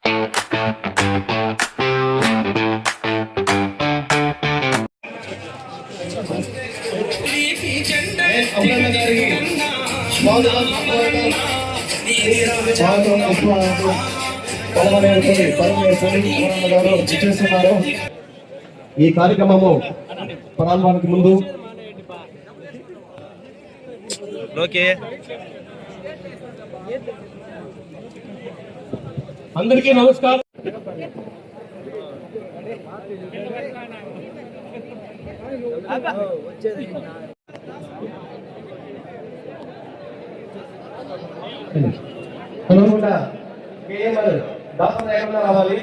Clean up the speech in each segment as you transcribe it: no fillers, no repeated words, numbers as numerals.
ఈ కార్యక్రమము ప్రారంభానికి ముందు అందరికీ నమస్కారం. రావాలి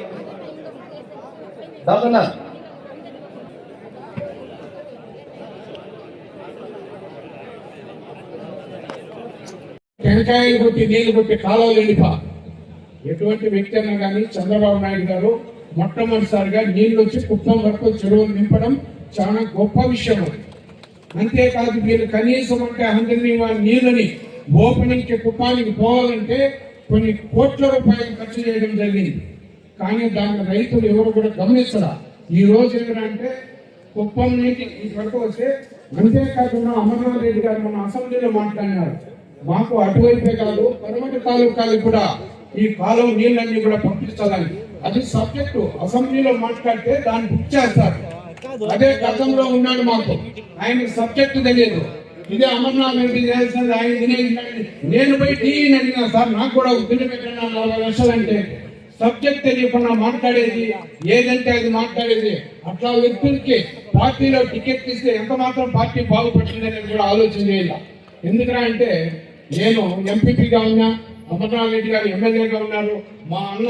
దాసన్న టెంకాయలు కొట్టి నీళ్లు కొట్టి కాలువలు ఎండిపా. ఎటువంటి వ్యక్తి అయినా కానీ చంద్రబాబు నాయుడు గారు మొట్టమొదటిసారిగా నీళ్లు వచ్చి కుప్పం వరకు చెరువులు నింపడం చాలా గొప్ప విషయం. అంతేకాదు మీరు కనీసం అంటే 100 నీళ్ళని ఓపెనింగ్ కుప్పానికి పోవాలంటే కొన్ని కోట్ల రూపాయలు ఖర్చు చేయడం జరిగింది. కానీ దాని రైతులు ఎవరు కూడా గమనిస్తారా? ఈ రోజు ఏంటంటే కుప్పం నీటి వరకు వస్తే అంతేకాకుండా అమర్నాథ్ రెడ్డి గారు మన అసెంబ్లీలో మాట్లాడినారు, మాకు అటువైపే కాదు పరమటి తాలూకాలకు కూడా ఈ కాలువ నీళ్ళన్నీ కూడా పంపిస్తారని. అది సబ్జెక్టు అసెంబ్లీలో మాట్లాడితే దాన్ని బుక్ చేస్తారు. అదే గతంలో ఉన్నాడు, మాకు ఆయన సబ్జెక్టు తెలియదు. ఇదే అమర్నాథ్ రెడ్డి చేస్తుంది ఆయన తినేది. నేను పోయి టీవీని అడిగినా, సార్ నాకు కూడా బిల్లు పెట్టినా 40 లక్షలు అంటే సబ్జెక్ట్ తెలియకుండా మాట్లాడేది, ఏదంటే అది మాట్లాడేది. అట్లా వ్యక్తులకి పార్టీలో టికెట్ ఇస్తే ఎంత మాత్రం పార్టీ బాగుపడుతుంది అనేది కూడా ఆలోచన చేయాలి. ఎందుకంటే అంటే నేను ఎంపీపీగా ఉన్నా, అమర్నాథ్ రెడ్డి గారు ఎమ్మెల్యేగా ఉన్నారు, మా అన్న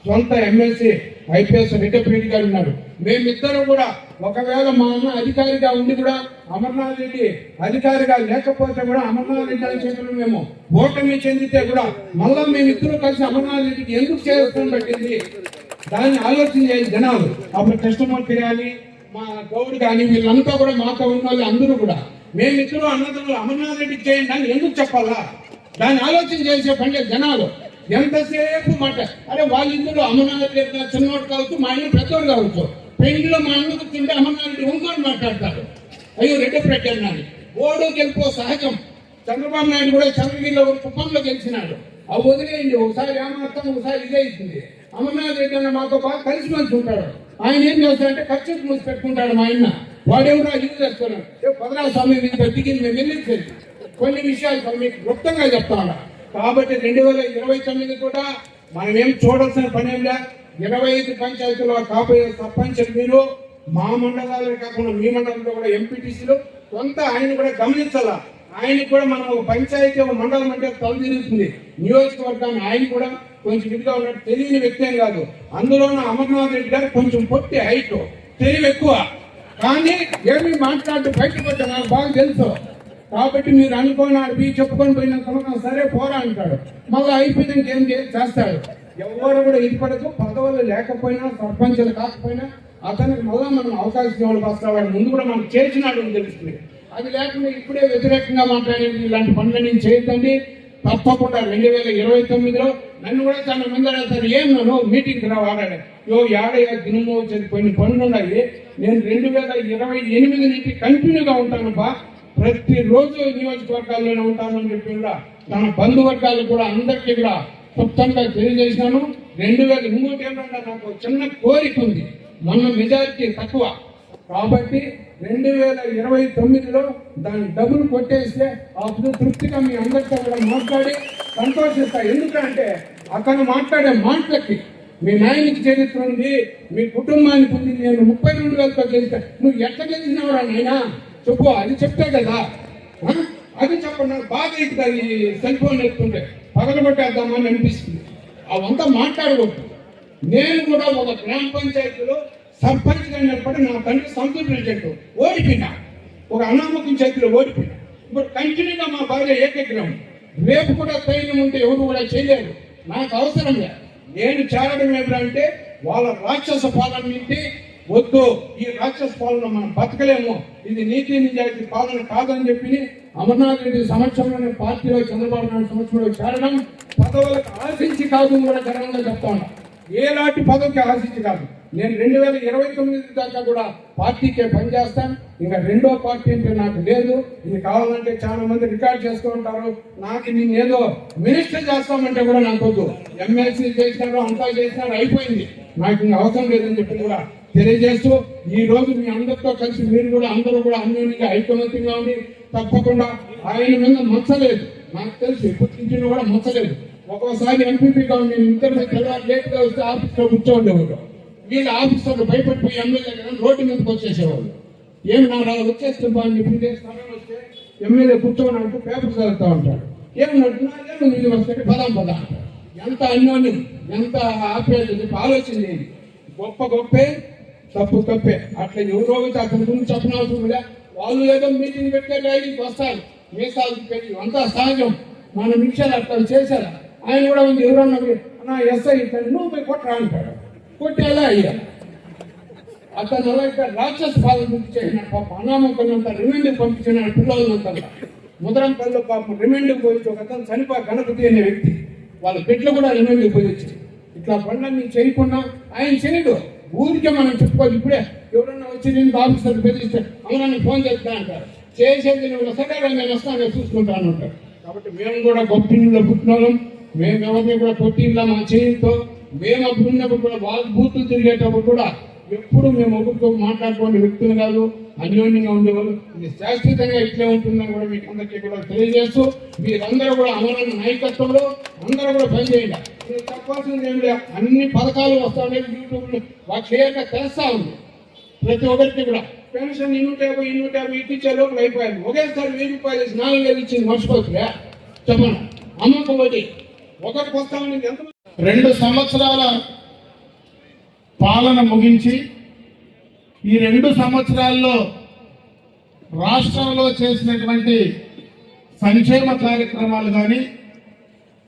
సొంత ఎమ్మెల్సీ ఐపీఎస్ రెడ్డి గారు ఉన్నారు. మేమిద్దరం కూడా ఒకవేళ మా అన్న అధికారిగా ఉండి కూడా అమర్నాథ్ రెడ్డి అధికారిగా లేకపోతే కూడా అమర్నాథ్ రెడ్డి గారి చేతులు మేము ఓటమి చెందితే కూడా మళ్ళా మేమిద్దరూ కలిసి అమర్నాథ్ రెడ్డికి ఎందుకు చేరుతాం పట్టింది దాన్ని ఆలోచన చేయాలి జనాలు. అప్పుడు కృష్ణమూర్తి కానీ మా గౌడ్ కానీ వీళ్ళంతా కూడా మాతో ఉన్న వాళ్ళు అందరూ కూడా మేమిద్దరూ అన్నదమ్ములు అమర్నాథ్ రెడ్డికి చేయండి అని ఎందుకు చెప్పాలా? దాన్ని ఆలోచన చేసే పండే జనాలు ఎంతసేపు మాట. అరే వాళ్ళిద్దరు అమర్నాథ్ రెడ్డి చిన్నోడు కావచ్చు, మా ఆయన పెద్దోడు కావచ్చు. పెళ్లిలో మా అన్న కూర్చుంటే అమర్నాథ్ రెడ్డి ఇంకోటి మాట్లాడతారు, అయ్యో రెడ్డి పెట్టాను. ఓడు గెలుపో సహజం. చంద్రబాబు నాయుడు కూడా చంద్రగిరిలో కుప్పంలో గెలిచినాడు. ఆ వదిలేయండి, ఒకసారి ఏమాత్రం ఒకసారి ఇదే అవుతుంది. అమర్నాథ్ రెడ్డి అన్న మాతో బాగా కలిసి మంచి ఉంటాడు. ఆయన ఏం చేస్తాడంటే ఖర్చు మూసి పెట్టుకుంటాడు. మా ఆయన వాడెవరో ఇది చేస్తున్నాడు. 16 స్వామి మీద దిగింది, మేము వెళ్ళింది కొన్ని విషయాలు మీకు గుప్తంగా చెప్తాను. కాబట్టి 2029 కూడా మనం ఏం చూడాల్సిన పని ఏం లేదు. 25 పంచాయతీలో కాబోయే సర్పంచులు మీరు మా మండలాలే కాకుండా మీ మండలంలో కూడా ఎంపీటీసీలు కొంత ఆయన కూడా గమనించాలా. ఆయనకు కూడా మనం పంచాయతీ మండలం అంటే తలదిరుగుతుంది. నియోజకవర్గాన్ని ఆయన కూడా కొంచెం ఇదిగా ఉన్నట్టు తెలియని వ్యక్తి ఏం కాదు. అందులోనూ అమర్నాథ్ రెడ్డి గారు కొంచెం పొట్టి హైట్, తెలివి ఎక్కువ. కానీ ఏమి మాట్లాడుతూ బయటకు వచ్చా నాకు బాగా తెలుసు. కాబట్టి మీరు అనుకోని అడిగి చెప్పుకొని పోయినంత సరే పోరా అంటాడు, మళ్ళీ అయిపోయినాక ఏం చేస్తాడు. ఎవరు కూడా ఇప్పటికూ పదవులు లేకపోయినా సర్పంచులు కాకపోయినా అతనికి మళ్ళా మనం అవకాశం ఇవ్వాలి. వస్తాడు ముందు కూడా మనం చేసినాడు అని తెలుస్తుంది. అది లేకుండా ఇప్పుడే వ్యతిరేకంగా మాట్లాడేది ఇలాంటి పనులు నేను చేయొద్దండి. తప్పకుండా 2029లో నన్ను కూడా చాలా మంది అడుగుతారు, ఏం నన్ను మీటింగ్కి రా వాడాడు. ఏడయ్యా దినము కొన్ని పనులు ఉన్నాయి. నేను 2028 నుంచి కంటిన్యూగా ఉంటాను బా, ప్రతిరోజు నియోజకవర్గాల్లోనే ఉంటానని చెప్పి కూడా తన బంధువర్గాలు కూడా అందరికీ కూడా క్లుప్తంగా తెలియజేసినాను. 2000 ఇంకోటి ఏంటంటే నాకు చిన్న కోరిక ఉంది, మొన్న మెజారిటీ తక్కువ కాబట్టి 2029లో దాన్ని డబ్బులు కొట్టేస్తే అప్పుడు తృప్తిగా మీ అందరితో కూడా మాట్లాడి సంతోషిస్తా. ఎందుకంటే అతను మాట్లాడే మాటలకి మీ నాయనికి చరిత్ర ఉంది, మీ కుటుంబానికి ఉంది. నేను 32,000తో గెలిచా, నువ్వు ఎట్లా గెలిచినావురా నాయనా చెప్పు, అది చెప్తే కదా. అది చెప్పండి, బాగా అవుతుంది. ఈ సెల్ ఫోన్ ఎత్తుంటే పగలగొట్టేద్దామని అనిపిస్తుంది. అవంతా మాట్లాడకూడదు. నేను కూడా ఒక గ్రామ పంచాయతీలో సర్పంచ్గా నిలబడి నా తండ్రి సంస్థ ప్రెసిడెంట్ ఓడిపోయినా, ఒక అనామకం చేతిలో ఓడిపోయినా. ఇప్పుడు కంటిన్యూగా మా భార్య ఏకగ్రహం. రేపు కూడా ధైర్యం ఉంటే ఎవరు కూడా చేయలేరు. నాకు అవసరం లేదు. నేను చేరడం ఏమిటంటే వాళ్ళ రాక్షస పాలన నుంచి వద్దు, ఈ రాక్షస పాలన మనం బతకలేము, ఇది నీతి నిజాయితీ పాలన కాదని చెప్పి అమర్నాథ్ రెడ్డి సమక్షంలోనే పార్టీలో చంద్రబాబు నాయుడు సమక్షంలో చేరడం పదవులకు ఆశించి కాదు కూడా గర్వంగా చెప్తా ఉన్నా. ఏలాంటి పదవికి ఆశించి కాదు. నేను 2029 దాకా కూడా పార్టీకే పనిచేస్తాను. ఇంకా రెండో పార్టీ అంటే నాకు లేదు. ఇది కావాలంటే చాలా మంది రికార్డ్ చేస్తూ ఉంటారు. నాకు నేనేదో మినిస్టర్ చేస్తామంటే కూడా నాకు వద్దు. ఎమ్మెల్సీ చేసినారు, అంతా చేసినారు, అయిపోయింది. నాకు ఇంకా అవసరం లేదని చెప్పి కూడా తెలియజేస్తూ, ఈ రోజు మీ అందరితో కలిసి మీరు కూడా అందరూ కూడా అన్యోన్యంగా ఐకమత్యంగా ఉండి తప్పకుండా ఆయన మీద మచ్చలేదు. నాకు తెలిసి ఎప్పటి కూడా మచ్చలేదు. ఒక్కోసారి ఎంపీపీగా ఉండి ఇద్దరు తెల్లవారు లేట్గా వస్తే ఆఫీస్లో కూర్చోండేవారు. వీళ్ళు ఆఫీసర్లు భయపడిపోయి ఎమ్మెల్యే కదా రోడ్డు మీదకి వచ్చేసేవాళ్ళు. ఏమి నా వచ్చేస్తే బాగుంది ఇప్పుడు సమయం వస్తే ఎమ్మెల్యే కూర్చోని అంటూ పేపర్ చదువుతూ ఉంటాడు. ఏమన్నట్టున్నా మీరు వస్తే పదాం పదా అంటారు. ఎంత అన్యోన్యం, ఎంత ఆప్యాయత ఆలోచన లేదు. గొప్ప గొప్పే, తప్పు తప్పే. అట్లా ఎవరో అతని గురించి చెప్పనవసరం లే. వాళ్ళు ఏదో మీటింగ్ పెట్టే రైలుకి వస్తారు, మీసాలు పెట్టి అంతా సహజం. మన నిమిషాలు అట్లా చేశారా? ఆయన కూడా ఉంది ఎవరన్నా నా ఎస్ఐ ఇతను నువ్వు పోయి కొట్టరా అంటాడు. కొట్టేలా అయ్యారు. అతను అలా ఇక్కడ రాక్షస పాలన గురించి చేసిన పాప అనామకులంతా రిమైండ్కి పంపించిన పిల్లలంతా ముద్రంపల్లిలో పాపం రిమైండ్కి పోయి ఒక అతను చనిపోయి గణపతి అనే వ్యక్తి వాళ్ళ పెట్లు కూడా రిమైండ్కి పోయి వచ్చి ఇట్లా పనులన్నీ చేయకుండా ఆయన చేయడు. ఊరికే మనం చెప్పుకోవాలి. ఇప్పుడే ఎవరన్నా వచ్చి నేను ఆఫీసర్లు బెదిరిస్తే అవునా ఫోన్ చేస్తా అంటారు. చేసేది నువ్వు సరే నేను వస్తాను చూసుకుంటాను అంటారు. కాబట్టి మేము కూడా గొప్ప ఇంట్లో పుట్టినాం. మేము ఎవరిని కూడా కొట్టిందా మా చేయంతో మేము అప్పుడు ఉన్నప్పుడు కూడా వాళ్ళు బూతులు తిరిగేటప్పుడు కూడా ఎప్పుడు మేము ఒకరితో మాట్లాడుకునే వ్యక్తులు కాదు, అన్యోన్యంగా ఉండేవాళ్ళు. ఇది శాశ్వతంగా ఇట్లే ఉంటుందని కూడా మీకు అందరికీ కూడా తెలియజేస్తూ మీరందరూ కూడా అమరన్న నాయకత్వంలో అందరూ కూడా పనిచేయండి. మీరు చెప్పాల్సింది ఏమి లేదు. అన్ని పథకాలు వస్తా ఉన్నాయి యూట్యూబ్లో వాళ్ళు క్లియర్గా తెలుస్తా ఉంది. ప్రతి ఒక్కరికి కూడా పెన్షన్ 150 ఇచ్చే లోపల అయిపోయింది. ఒకేసారి 1000 రూపాయలు వేసి 4000 ఇచ్చింది మర్చిపోతుందా చెప్పండి. అమ్మకం ఒకటి ఒకటికి వస్తామని ఎంత 2 సంవత్సరాల పాలన ముగించి ఈ 2 సంవత్సరాల్లో రాష్ట్రంలో చేసినటువంటి సంక్షేమ కార్యక్రమాలు కానీ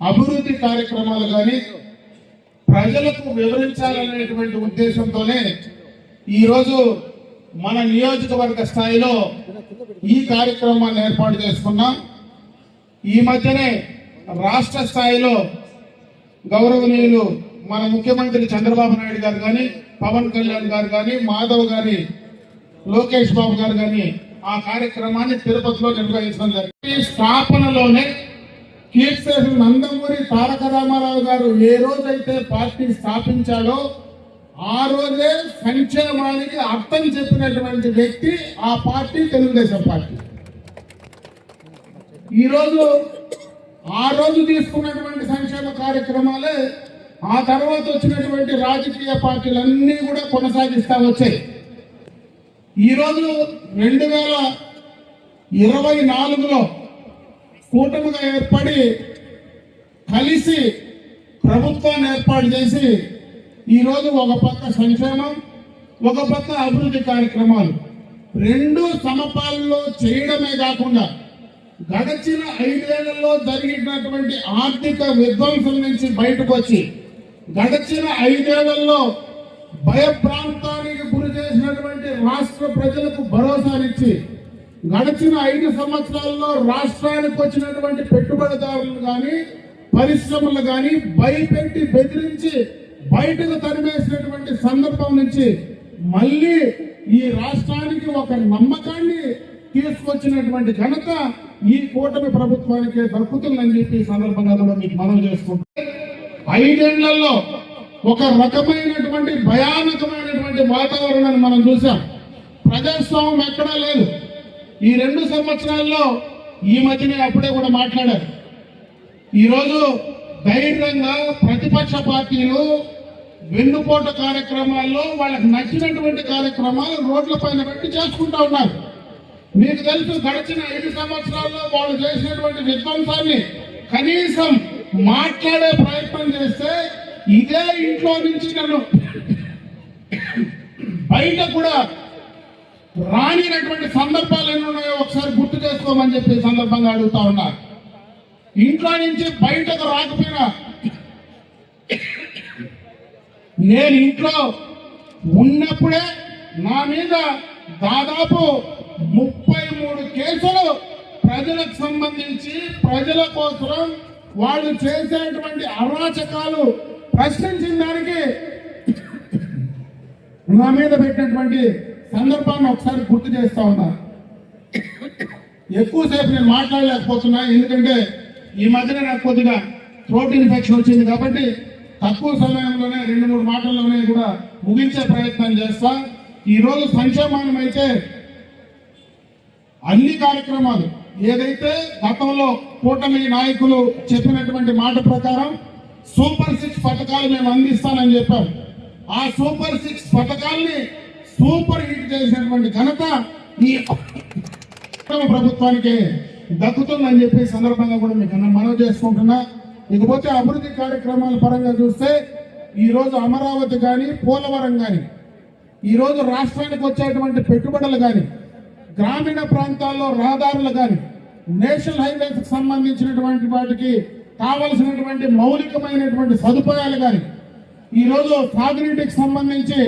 అభివృద్ధి కార్యక్రమాలు కానీ ప్రజలకు వివరించాలనేటువంటి ఉద్దేశంతోనే ఈరోజు మన నియోజకవర్గ స్థాయిలో ఈ కార్యక్రమాన్ని ఏర్పాటు చేసుకున్నాం. ఈ మధ్యనే రాష్ట్ర స్థాయిలో గౌరవనీయులు మన ముఖ్యమంత్రి చంద్రబాబు నాయుడు గారు కానీ, పవన్ కళ్యాణ్ గారు కానీ, మాధవ్ గారి, లోకేష్ బాబు గారు కానీ ఆ కార్యక్రమాన్ని తిరుపతిలో నిర్వహించడం జరిగింది. ఈ స్థాపనలోనే కీర్తిశేషులు నందమూరి తారక రామారావు గారు ఏ రోజైతే పార్టీ స్థాపించాడో ఆ రోజే సంక్షేమానికి అర్థం చెప్పినటువంటి వ్యక్తి ఆ పార్టీ తెలుగుదేశం పార్టీ. ఈరోజు ఆ రోజు తీసుకున్నటువంటి సంక్షేమ కార్యక్రమాలే ఆ తర్వాత వచ్చినటువంటి రాజకీయ పార్టీలన్నీ కూడా కొనసాగిస్తా వచ్చాయి. ఈరోజు 2024లో కూటమిగా ఏర్పడి కలిసి ప్రభుత్వాన్ని ఏర్పాటు చేసి ఈరోజు ఒక పక్క సంక్షేమం, ఒక పక్క అభివృద్ధి కార్యక్రమాలు 2 సమపాలలో చేయడమే కాకుండా గడిచిన 5 ఏళ్లలో జరిగినటువంటి ఆర్థిక విధ్వంసం నుంచి బయటకు వచ్చి గడిచిన 5 ఏళ్లలో భయభ్రాంతానికి గురి చేసినటువంటి రాష్ట్ర ప్రజలకు భరోసానిచ్చి గడిచిన 5 సంవత్సరాల్లో రాష్ట్రానికి వచ్చినటువంటి పెట్టుబడిదారులు కానీ పరిశ్రమలు కానీ భయపెట్టి బెదిరించి బయటకు తరిమేసినటువంటి సందర్భం నుంచి మళ్ళీ ఈ రాష్ట్రానికి ఒక నమ్మకాన్ని తీసుకొచ్చినటువంటి ఘనత ఈ కూటమి ప్రభుత్వానికి దక్కుతుందని చెప్పి సందర్భంగా కూడా మీకు మనవి చేసుకుంటే 5 ఏళ్లలో ఒక రకమైనటువంటి భయానకమైనటువంటి వాతావరణాన్ని మనం చూసాం. ప్రజాస్వామ్యం ఎక్కడా లేదు. ఈ 2 సంవత్సరాల్లో ఈ మధ్యనే అప్పుడే కూడా మాట్లాడారు. ఈరోజు ధైర్యంగా ప్రతిపక్ష పార్టీలు వెన్నుపోట కార్యక్రమాల్లో వాళ్ళకి నచ్చినటువంటి కార్యక్రమాలు రోడ్ల పైన పెట్టి చేసుకుంటా ఉన్నారు. మీకు తెలుసు గడిచిన 5 సంవత్సరాల్లో వాళ్ళు చేసినటువంటి విధ్వంసాన్ని కనీసం మాట్లాడే ప్రయత్నం చేస్తే ఇదే ఇంట్లో నుంచి నన్ను బయట కూడా రానినటువంటి సందర్భాలు ఎన్ని ఉన్నాయో ఒకసారి గుర్తు చేసుకోమని చెప్పి సందర్భంగా అడుగుతా ఉన్నారు. ఇంట్లో నుంచి బయటకు రాకపోయినా నేను ఇంట్లో ఉన్నప్పుడే నా మీద దాదాపు 33 కేసులు ప్రజలకు సంబంధించి ప్రజల కోసం వాళ్ళు చేసేటువంటి అరాచకాలు ప్రశ్నించిన దానికి నా మీద పెట్టినటువంటి సందర్భాన్ని ఒకసారి గుర్తు చేస్తా ఉన్నా. ఎక్కువసేపు నేను మాట్లాడలేకపోతున్నా, ఎందుకంటే ఈ మధ్యన నాకు కొద్దిగా థ్రోట్ ఇన్ఫెక్షన్ వచ్చింది కాబట్టి తక్కువ సమయంలోనే 2-3 మాటల్లోనే కూడా ముగించే ప్రయత్నం చేస్తా. ఈరోజు సంక్షేమానం అయితే అన్ని కార్యక్రమాలు ఏదైతే గతంలో కూటమి నాయకులు చెప్పినటువంటి మాట ప్రకారం సూపర్ 6 పథకాలు మేము అందిస్తానని చెప్పాం. ఆ సూపర్ 6 పథకాల్ని సూపర్ హిట్ చేసినటువంటి ఘనత ఈ ప్రభుత్వానికి దక్కుతుందని చెప్పి సందర్భంగా కూడా మీకు మనవి చేసుకుంటున్నా. ఇకపోతే అభివృద్ధి కార్యక్రమాల పరంగా చూస్తే ఈరోజు అమరావతి కానీ పోలవరం కానీ ఈరోజు రాష్ట్రానికి వచ్చేటువంటి పెట్టుబడులు కానీ గ్రామీణ ప్రాంతాల్లో రహదారులు కానీ నేషనల్ హైవేస్కి సంబంధించినటువంటి వాటికి కావలసినటువంటి మౌలికమైనటువంటి సదుపాయాలు కానీ ఈరోజు సాగునీటికి సంబంధించి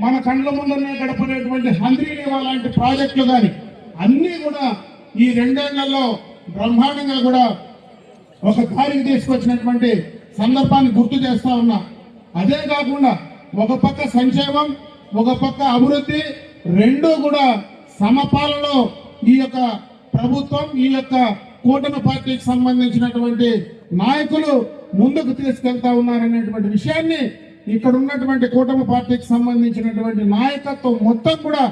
మన కండ్ల ముందరనే గడపనేటువంటి హంద్రీనివా లాంటి ప్రాజెక్టులు కానీ అన్నీ కూడా ఈ 2 ఏళ్లలో బ్రహ్మాండంగా కూడా ఒక దారికి తీసుకొచ్చినటువంటి సందర్భాన్ని గుర్తు చేస్తా ఉన్నా. అదే కాకుండా ఒక పక్క సంక్షేమం, ఒక పక్క అభివృద్ధి, రెండూ కూడా సమపాలలో ఈ యొక్క ప్రభుత్వం, ఈ యొక్క కూటమి పార్టీకి సంబంధించినటువంటి నాయకులు ముందుకు తీసుకెళ్తా ఉన్నారనేటువంటి విషయాన్ని ఇక్కడ ఉన్నటువంటి కూటమి పార్టీకి సంబంధించినటువంటి నాయకత్వం మొత్తం కూడా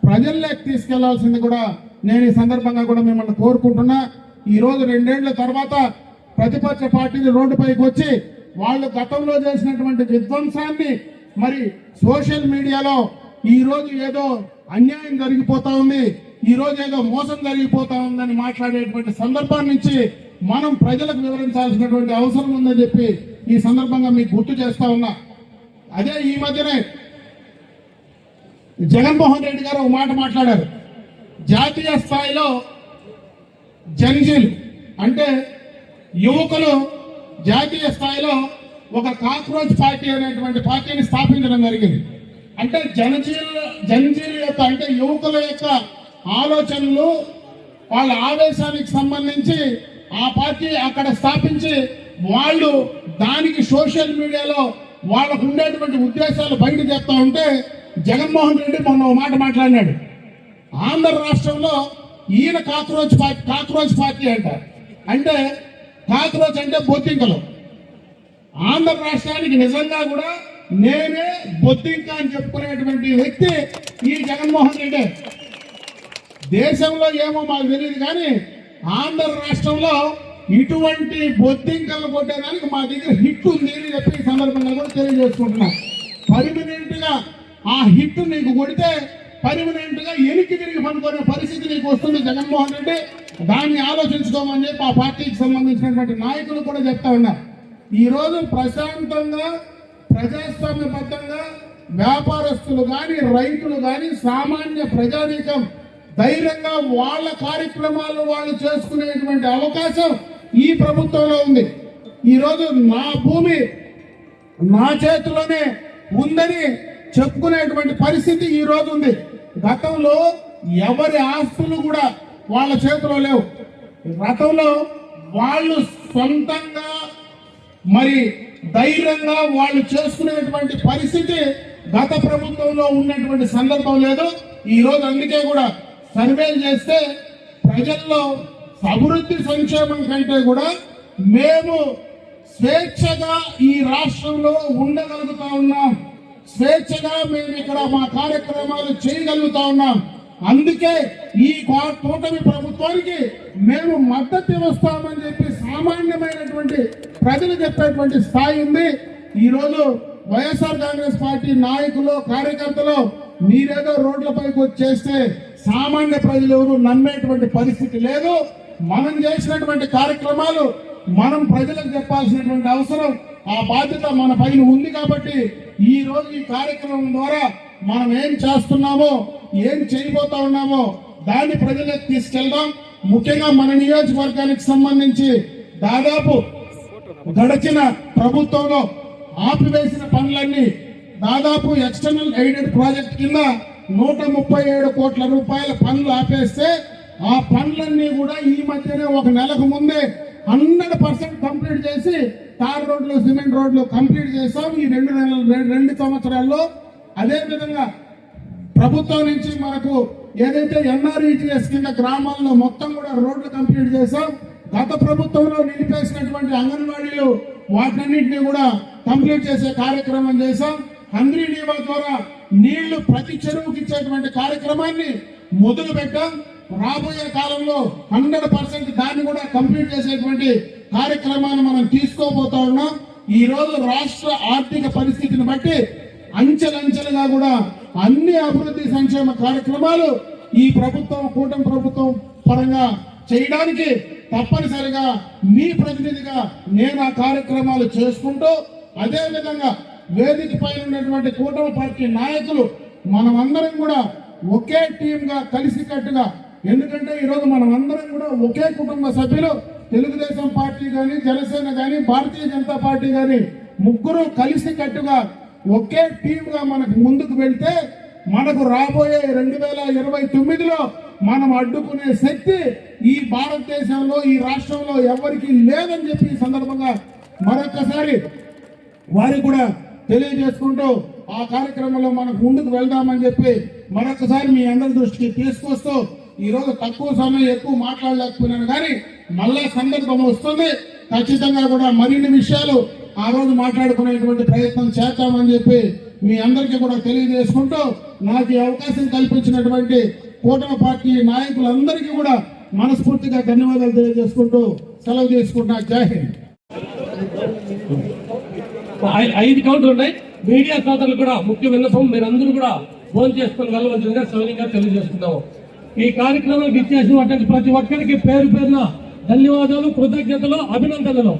ప్రజల్లోకి తీసుకెళ్లాల్సింది కూడా నేను ఈ సందర్భంగా కూడా మిమ్మల్ని కోరుకుంటున్నా. ఈ రోజు 2 ఏళ్ల తర్వాత ప్రతిపక్ష పార్టీలు రోడ్డుపైకి వచ్చి వాళ్ళు గతంలో చేసినటువంటి విధ్వంసాన్ని మరి సోషల్ మీడియాలో ఈ రోజు ఏదో అన్యాయం జరిగిపోతా ఉంది, ఈ రోజు ఏదో మోసం జరిగిపోతా ఉందని మాట్లాడేటువంటి సందర్భం నుంచి మనం ప్రజలకు వివరించాల్సినటువంటి అవసరం ఉందని చెప్పి ఈ సందర్భంగా మీకు గుర్తు చేస్తా ఉన్నా. అదే ఈ మధ్యనే జగన్మోహన్ రెడ్డి గారు ఒక మాట మాట్లాడారు. జాతీయ స్థాయిలో జంజీలు అంటే యువకులు జాతీయ స్థాయిలో ఒక కాక్రోచ్ పార్టీ అనేటువంటి పార్టీని స్థాపించడం జరిగింది. అంటే జంజీల యొక్క అంటే యువకుల యొక్క ఆలోచనలు వాళ్ళ ఆవేశానికి సంబంధించి ఆ పార్టీ అక్కడ స్థాపించి వాళ్ళు దానికి సోషల్ మీడియాలో వాళ్ళకు ఉండేటువంటి ఉద్దేశాలు బయట చెప్తా ఉంటే జగన్మోహన్ రెడ్డి మొన్న ఒక మాట మాట్లాడినాడు. ఆంధ్ర రాష్ట్రంలో ఈయన కాక్రోచ్ పార్టీ అంటారు. అంటే కాక్రోచ్ అంటే బొద్దింకలు. ఆంధ్ర రాష్ట్రానికి నిజంగా కూడా నేనే బొద్దింక అని చెప్పుకునేటువంటి వ్యక్తి ఈ జగన్మోహన్ రెడ్డి. దేశంలో ఏమో మాకు తెలియదు కానీ ఆంధ్ర రాష్ట్రంలో ఇటువంటి బొద్దింకలు కొట్టేదానికి మా దగ్గర హిట్ ఉంది అని చెప్పి ఈ సందర్భంగా కూడా తెలియజేసుకుంటున్నా. పర్మనెంట్ గా ఆ హిట్ నీకు కొడితే పర్మనెంట్ గా ఎనికి తిరిగి పనుకునే పరిస్థితి నీకు వస్తుంది జగన్మోహన్ రెడ్డి. దాన్ని ఆలోచించుకోమని చెప్పి ఆ పార్టీకి సంబంధించినటువంటి నాయకులు కూడా చెప్తా ఉన్నారు. ఈ రోజు ప్రశాంతంగా ప్రజాస్వామ్యబద్ధంగా వ్యాపారస్తులు కానీ రైతులు కానీ సామాన్య ప్రజానీకం ధైర్యంగా వాళ్ళ కార్యక్రమాలు వాళ్ళు చేసుకునేటువంటి అవకాశం ఈ ప్రభుత్వంలో ఉంది. ఈరోజు నా భూమి నా చేతిలోనే ఉందని చెప్పుకునేటువంటి పరిస్థితి ఈ రోజు ఉంది. గతంలో ఎవరి ఆస్తులు కూడా వాళ్ళ చేతిలో లేవు. గతంలో వాళ్ళు సొంతంగా మరి ధైర్యంగా వాళ్ళు చేసుకునేటువంటి పరిస్థితి గత ప్రభుత్వంలో ఉన్నటువంటి సందర్భం లేదు. ఈ రోజు అందుకే కూడా సర్వేలు చేస్తే ప్రజల్లో అభివృద్ధి సంక్షేమం కంటే కూడా మేము స్వేచ్ఛగా ఈ రాష్ట్రంలో ఉండగలుగుతా ఉన్నాం, స్వేచ్ఛగా మేము ఇక్కడ మా కార్యక్రమాలు చేయగలుగుతా ఉన్నాం. అందుకే ఈ కూటమి ప్రభుత్వానికి మేము మద్దతు ఇస్తామని చెప్పి సామాన్యమైనటువంటి ప్రజలు చెప్పేటువంటి స్థాయి ఉంది. ఈరోజు వైఎస్ఆర్ కాంగ్రెస్ పార్టీ నాయకులు కార్యకర్తలు మీరేదో రోడ్లపైకి వచ్చేస్తే సామాన్య ప్రజలు ఎవరు నమ్మేటువంటి పరిస్థితి లేదు. మనం చేసినటువంటి కార్యక్రమాలు మనం ప్రజలకు చెప్పాల్సినటువంటి అవసరం, ఆ బాధ్యత మన పైన ఉంది. కాబట్టి ఈ రోజు ఈ కార్యక్రమం ద్వారా మనం ఏం చేస్తున్నామో ఏం చేయబోతా ఉన్నామో దాన్ని ప్రజలకు తీసుకెళ్దాం. ముఖ్యంగా మన నియోజకవర్గానికి సంబంధించి దాదాపు గడిచిన ప్రభుత్వంలో ఆపివేసిన పనులన్నీ దాదాపు ఎక్స్టర్నల్ ఎయిడెడ్ ప్రాజెక్ట్ కింద 137 కోట్ల రూపాయల పనులు ఆపేస్తే ఆ పనులన్నీ కూడా ఈ మధ్యనే ఒక నెలకు ముందే 100% కంప్లీట్ చేసి తార్ రోడ్లు సిమెంట్ రోడ్లు కంప్లీట్ చేసాం ఈ 2 సంవత్సరాల్లో. అదే విధంగా ప్రభుత్వం నుంచి మనకు ఏదైతే ఎన్ఆర్ఈజీఎస్ కింద గ్రామాల్లో మొత్తం కూడా రోడ్లు కంప్లీట్ చేసాం. గత ప్రభుత్వంలో నిలిపేసినటువంటి అంగన్వాడీలు వాటన్నింటినీ కూడా కంప్లీట్ చేసే కార్యక్రమం చేశాం. హంద్రీ నీవా ద్వారా నీళ్లు ప్రతి చెరువుకి ఇచ్చేటువంటి కార్యక్రమాన్ని మొదలు పెట్టాం. రాబోయే కాలంలో 100% దాన్ని కూడా కంప్లీట్ చేసేటువంటి కార్యక్రమాన్ని మనం తీసుకోబోతా ఉన్నాం. ఈ రోజు రాష్ట్ర ఆర్థిక పరిస్థితిని బట్టి అంచెలంచెలుగా కూడా అన్ని అభివృద్ధి సంక్షేమ కార్యక్రమాలు ఈ ప్రభుత్వం కూటమి ప్రభుత్వం పరంగా చేయడానికి తప్పనిసరిగా మీ ప్రతినిధిగా నేను ఆ కార్యక్రమాలు చేసుకుంటూ, అదే విధంగా వేదిక పైన ఉన్నటువంటి కూటమి పార్టీ నాయకులు మనమందరం కూడా ఒకే టీమ్ గా కలిసికట్టుగా, ఎందుకంటే ఈరోజు మనం అందరం కూడా ఒకే కుటుంబ సభ్యులు. తెలుగుదేశం పార్టీ కానీ, జనసేన కానీ, భారతీయ జనతా పార్టీ కానీ ముగ్గురు కలిసికట్టుగా ఒకే టీమ్ గా మనకు ముందుకు వెళ్తే మనకు రాబోయే 2029లో మనం అడ్డుకునే శక్తి ఈ భారతదేశంలో ఈ రాష్ట్రంలో ఎవరికి లేదని చెప్పి ఈ సందర్భంగా మరొకసారి వారికి కూడా తెలియజేసుకుంటూ ఆ కార్యక్రమంలో మనకు ముందుకు వెళ్దామని చెప్పి మరొకసారి మీ అందరి దృష్టికి తీసుకొస్తూ, ఈరోజు తక్కువ సమయం ఎక్కువ మాట్లాడలేకపోయినాను కానీ మళ్ళా సందర్భం వస్తుంది. ఖచ్చితంగా కూడా మరిన్ని విషయాలు ఆ రోజు మాట్లాడుకునేటువంటి ప్రయత్నం చేద్దామని చెప్పి మీ అందరికీ కూడా తెలియజేసుకుంటూ, నాకు ఈ అవకాశం కల్పించినటువంటి కూటమి పార్టీ నాయకులందరికీ కూడా మనస్ఫూర్తిగా ధన్యవాదాలు తెలియజేసుకుంటూ సెలవు తీసుకుంటున్నా. జై హింద్. 5 కౌంటర్లు ఉన్నాయి. మీడియా సోదరులు కూడా ముఖ్య విన్నపం, మీరందరూ కూడా ఫోన్ చేసుకుని వెళ్ళవలసిందిగా సౌకర్యంగా తెలియజేస్తున్నాము. ఈ కార్యక్రమానికి ఇచ్చేసినటువంటి ప్రతి ఒక్కరికి పేరు పేరున ధన్యవాదాలు, కృతజ్ఞతలు, అభినందనలు.